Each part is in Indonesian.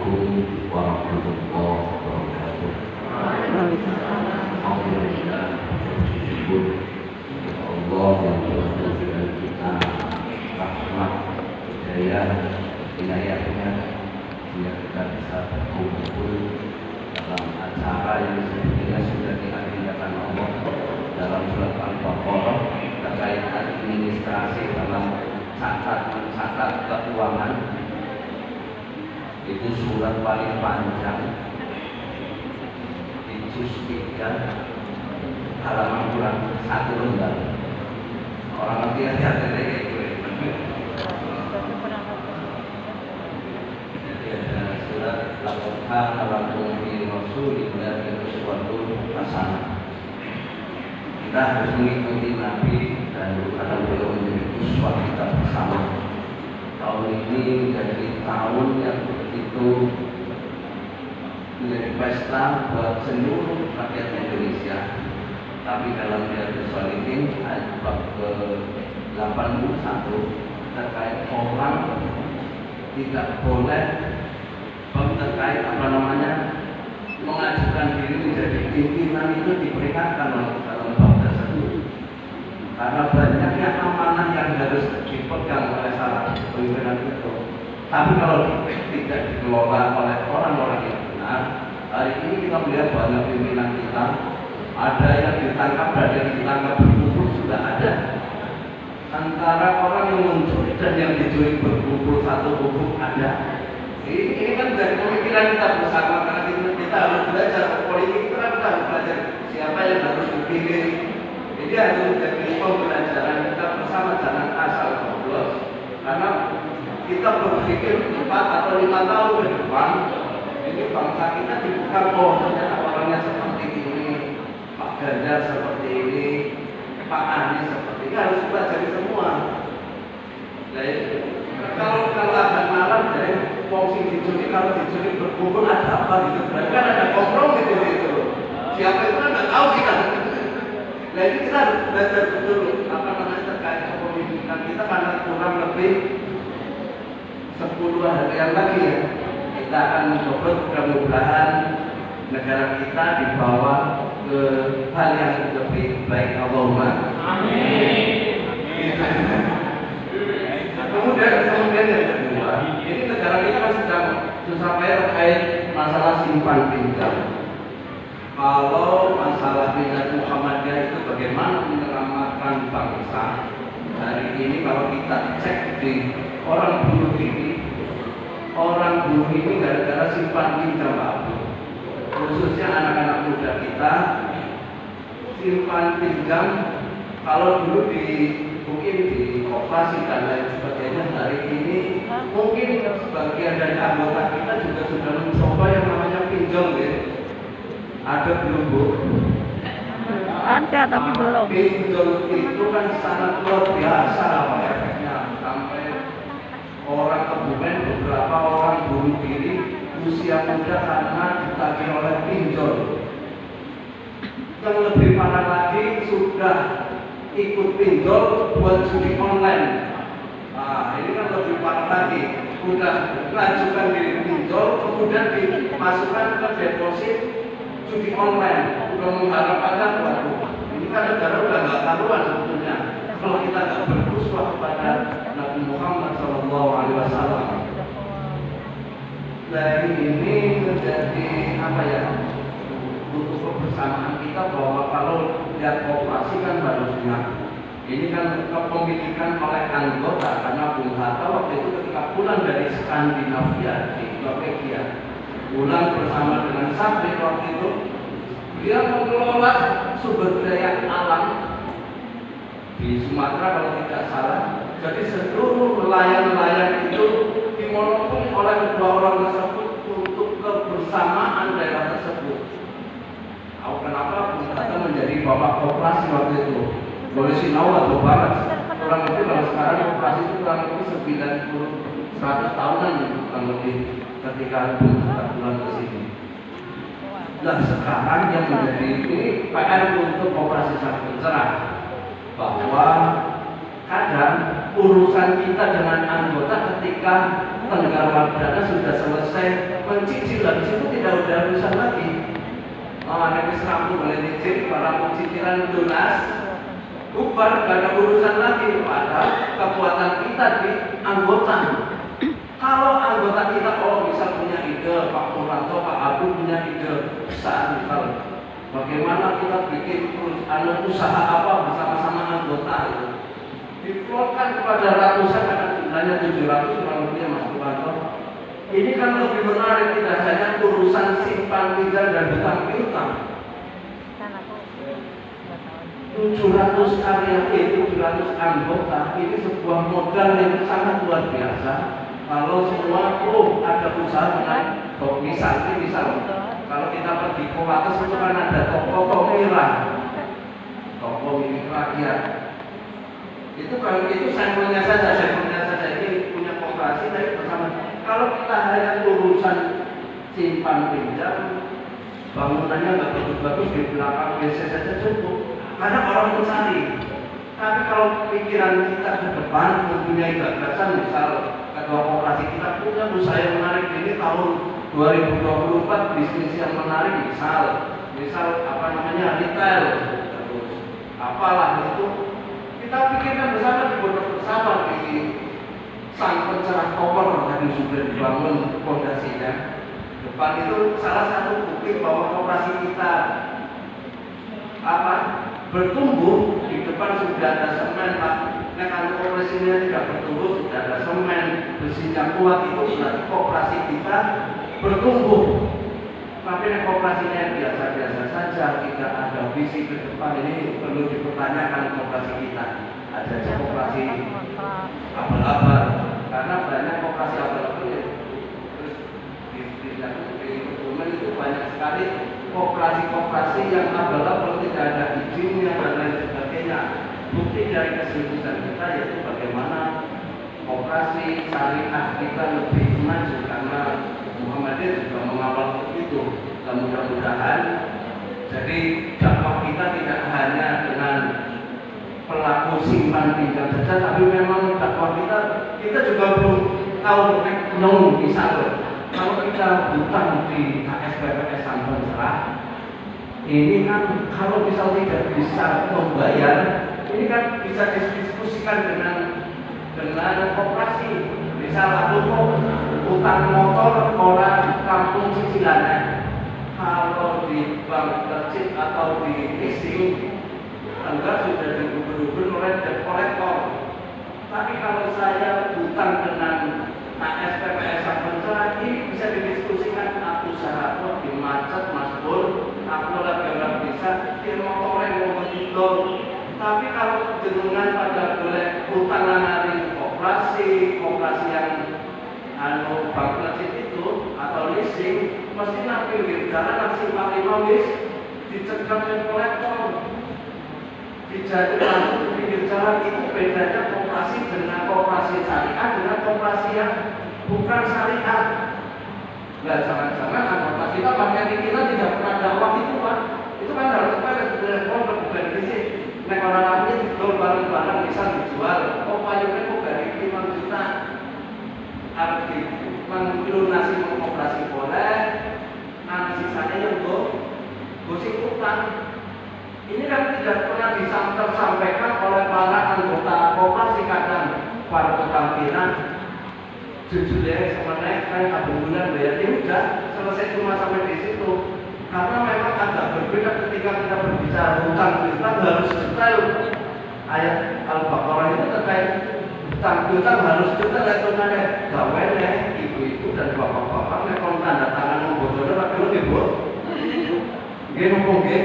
Assalamualaikum warahmatullahi wabarakatuh. Alhamdulillah, bersyukur kepada Allah yang telah memberikan kita rahmat, hidayah, inayahnya sehingga kita bisa berkumpul dalam acara yang sebetulnya sudah diagendakan Allah dalam surat Al-Baqarah terkait administrasi dalam mencatat keuangan. Itu surat paling panjang di juz 3 halaman kurang 1 lembar. Orang ngerti aja kayak gitu. Jadi ada surat Al-Qur'an Al-Qur'an Rasulillah uswatun hasanah. Kita harus mengikuti Nabi dan karena beliau menjadi uswah kita bersama. Tahun ini menjadi tahun yang begitu menjadi pesta buat seluruh rakyat Indonesia. Tapi dalam Riyadhus Shalihin ayat bab ke-81 terkait orang tidak boleh terkait mengajukan diri menjadi pimpinan itu diperingatkan dalam bab tersebut. Karena banyaknya amanah yang harus dipegang oleh salah pimpinan itu. Tapi kalau tidak dikelola oleh orang-orang yang benar, hari ini kita melihat banyak pimpinan kita, ada yang ditangkap, ada yang ditangkap berkumpul, sudah ada. Antara orang yang mencuri dan yang dicuri berkumpul satu kumpul ada. Ini kan dari pemikiran kita bersama, karena kita harus belajar politik itu kan kita harus belajar siapa yang harus dipilih. Jadi harus menjadi pembelajaran kita bersama, jangan asal coblos. Karena kita berpikir 4 atau 5 tahun ke depan, ini bangsa kita dibuka, oh ternyata orangnya seperti ini, Pak Ganjar seperti ini, Pak Anies seperti ini, harus pelajari semua. Jadi kalau ada malam dari fungsi dicuri, kalau dicuri berkumpul ada apa gitu, berarti kan ada kompromi di situ. Siapa itu kan nggak tahu kita. Nah ini kita harus belajar betul terkait kepemimpinan kita, karena kurang lebih 10 hari yang lagi ya kita akan mencoba, mudah-mudahan negara kita dibawa ke hal yang lebih baik. Allahumma amin. Kemudian yang kedua, ini negara kita kan sedang susah payah terkait masalah simpan pinjam. Kalau masalah Milad Muhammadiyah itu bagaimana menyelamatkan bangsa hari ini, kalau kita cek di orang buruh ini gara-gara simpan pinjam Pak, khususnya anak-anak muda kita simpan pinjam. Kalau dulu mungkin di koperasi dan lain sebagainya, hari ini mungkin sebagian dari anggota kita juga sudah mencoba yang namanya pinjol ya. Ada belum Bu? Ada tapi belum. Pinjol itu kan sangat luar biasa apa efeknya, sampai orang Kebumen, beberapa orang bunuh diri usia muda karena ditagih oleh pinjol. Yang lebih parah lagi sudah ikut pinjol buat judi online. Nah ini kan lebih parah lagi, udah lanjutkan di pinjol kemudian dimasukkan ke deposit judi online, udah mengharapkan waduh, ini kan negara udah nggak karuan sebetulnya kalau kita nggak beruswah kepada Nabi Muhammad SAW. Nah ini menjadi apa ya, untuk kebersamaan kita bahwa kalau lihat koperasi kan harusnya ini kan kepemilikan oleh anggota, karena Bung Hatta waktu itu ketika pulang dari Skandinavia di Norwegia, pulang bersama dengan Sabri waktu itu, dia mengelola sumber daya alam di Sumatera kalau tidak salah. Jadi seluruh nelayan-nelayan itu dimonopoli oleh kedua orang tersebut untuk kebersamaan daerah tersebut. Tahu kenapa Bung Hatta menjadi bapak koperasi waktu itu? Boleh Sinau atau Barat, kurang lebih kalau sekarang koperasi itu kurang lebih 100 tahunan kurang lebih ketika Bung Hatta pulang ke sini. Nah sekarang yang menjadi ini PR untuk koperasi sangat bercerah bahwa kadang urusan kita dengan anggota ketika tenggang waktu sudah selesai sudah di situ tidak ada urusan lagi. Ada keserampu oleh cicil, para cicilan lunas, bubar, gak ada urusan lagi. Padahal kekuatan kita di anggota. Kalau anggota kita, misal punya ide, Pak Purwanto, Pak Abu punya ide besar, misal bagaimana kita bikin usaha apa bersama-sama anggota itu. Dikeluarkan kepada ratusan, karena jumlahnya 700 kurang lebih Mas Purwanto. Ini kan lebih menarik, tidak hanya urusan simpan pinjam dan hutang piutang. 700 karya itu, 700 anggota, ini sebuah modal yang sangat luar biasa. Kalau semua ada usaha menarik, misal kalau kita pergi ke Wates itu kan ada toko miras, toko milik rakyat. Itu kalau itu sampelnya saja ini punya koperasi tapi bersama. Kalau kita hanya urusan simpan pinjam, bangunannya nggak bagus-bagus di belakang WC saja cukup, karena orang mencari. Tapi kalau pikiran kita ke depan mempunyai gagasan, misal ketua koperasi kita punya usaha yang menarik ini tahun 2024 bisnis yang menarik, misal apa namanya retail, terus apalah itu kita pikirkan bersama, digodok bersama di sang pencerah koper tadi sudah dibangun fondasinya. Depan itu salah satu bukti bahwa koperasi kita bertumbuh. Di depan sudah ada semen, Pak. Nah, kalau koperasinya tidak bertumbuh, sudah ada semen, besinya kuat, itu berarti koperasi kita bertumbuh. Tapi koperasinya biasa-biasa saja, tidak ada visi ke depan. Ini perlu dipertanyakan koperasi kita. Ada koperasi abal-abal, karena banyak koperasi abal-abal ya. Terus di dokumen itu banyak sekali koperasi-koperasi yang abal-abal, tidak ada izinnya dan lain sebagainya. Bukti dari kesimpulan kita yaitu bagaimana koperasi syariah kita lebih maju, karena Muhammadiyah juga mengawal itu. Dan mudah-mudahan jadi dakwah kita tidak hanya dengan pelaku simpan pinjam saja, tapi memang dakwah kita juga belum tahu misal kalau kita hutang di KSPPS Sampang Serah, ini kan kalau misal tidak bisa membayar, ini kan bisa didiskusikan dengan koperasi. Misal aku utang motor orang kampung cicilannya, kalau di bank kecil atau di leasing enggak sudah dihubung oleh debt collector. Tapi kalau saya hutang dengan KSPPS Sampang Serah, ini bisa didiskusikan. Aku usaha di macet Mas Bur, aku lagi bisa dia motornya mau begitu. Tapi kalau jenengan pada boleh hutang nangari koperasi yang bank kecil itu atau leasing, mesti nanti jalan nasi pakai nomis dicegah oleh kolektor. Dijadi langsung pinggir jalan. Itu bedanya koperasi dengan koperasi syariah dengan koperasi yang bukan syariah. Nah, jangan-jangan anggota kita pakai kita tidak pernah dakwah itu, Pak. Itu kan harus sebenarnya bukan di sini. Nek orang lainnya dijual barang-barang misal dijual, payungnya kok dari 5 juta. Harus melunasi koperasi boleh, nanti sisanya yang gosip utang. Ini kan tidak pernah disampaikan oleh para anggota koperasi. Kadang para ketampilan jujur ya sebenarnya kayak bulan bayar ini udah selesai cuma sampai di situ. Karena memang agak berbeda ketika kita berbicara hutang piutang, harus detail. Ayat Al-Baqarah itu terkait hutang piutang harus detail. Itu ada gawennya ibu-ibu dan bapak-bapak kalau tanda tangan membocornya tapi lebih bos. Gini.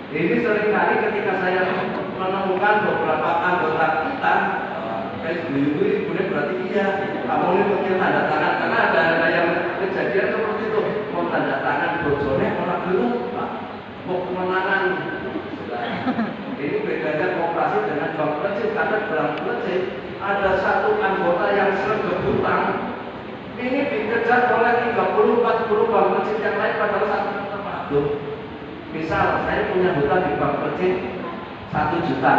Ini seringkali ketika saya menemukan beberapa anggota kita, ibu ini berarti iya, kamu ini pakai tanda tangan, karena ada yang kejadian seperti itu, mau tanda tangan bocornya orang belum, Pak, mau kemenangan. Ini bedanya koperasi dengan bank kecil, karena bank kecil ada satu anggota yang sering berhutang, ini dikejar oleh 30-40 bank kecil yang lain padahal satu terpadu. Misal saya punya hutang di bank kecil 1 juta.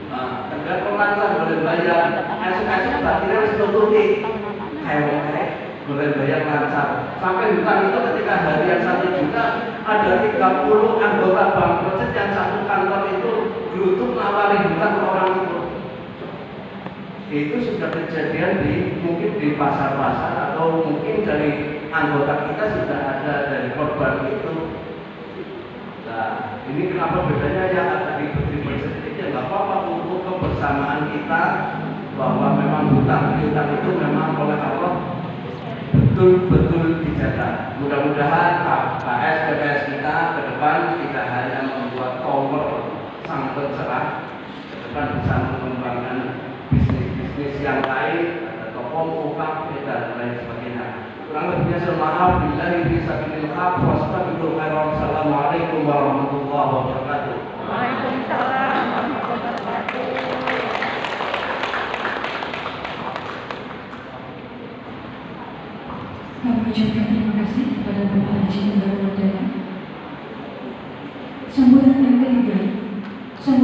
Nah, tengah pelancar boleh bayar. Esok-esok batirnya harus tutupi. Kayak berbayar lancar. Sampai hutan itu ketika harian 1 juta, ada 30 anggota bank proyek yang satu kantor itu gelutuk nawari hutan ke orang itu. Itu sudah kejadian mungkin di pasar-pasar atau mungkin dari anggota kita sudah ada dari korban itu. Nah, ini kenapa bedanya yang tadi berterima sedikit, nggak apa-apa untuk kebersamaan kita bahwa memang hutan itu memang oleh Allah betul-betul dijaga. Mudah-mudahan KPS kita ke depan tidak hanya membuat tower sang pencerah, ke depan bisa mengembangkan bisnis yang lain, ada toko muka dan lain sebagainya. Kurang lebihnya saya maaf, billahi fisabilil haq, wassalamualaikum warahmatullahi wabarakatuh. Waalaikumsalam warahmatullahi wabarakatuh. Kami ucapkan terima kasih kepada Bapak Haji Indra Wardana. Sambutan yang ketiga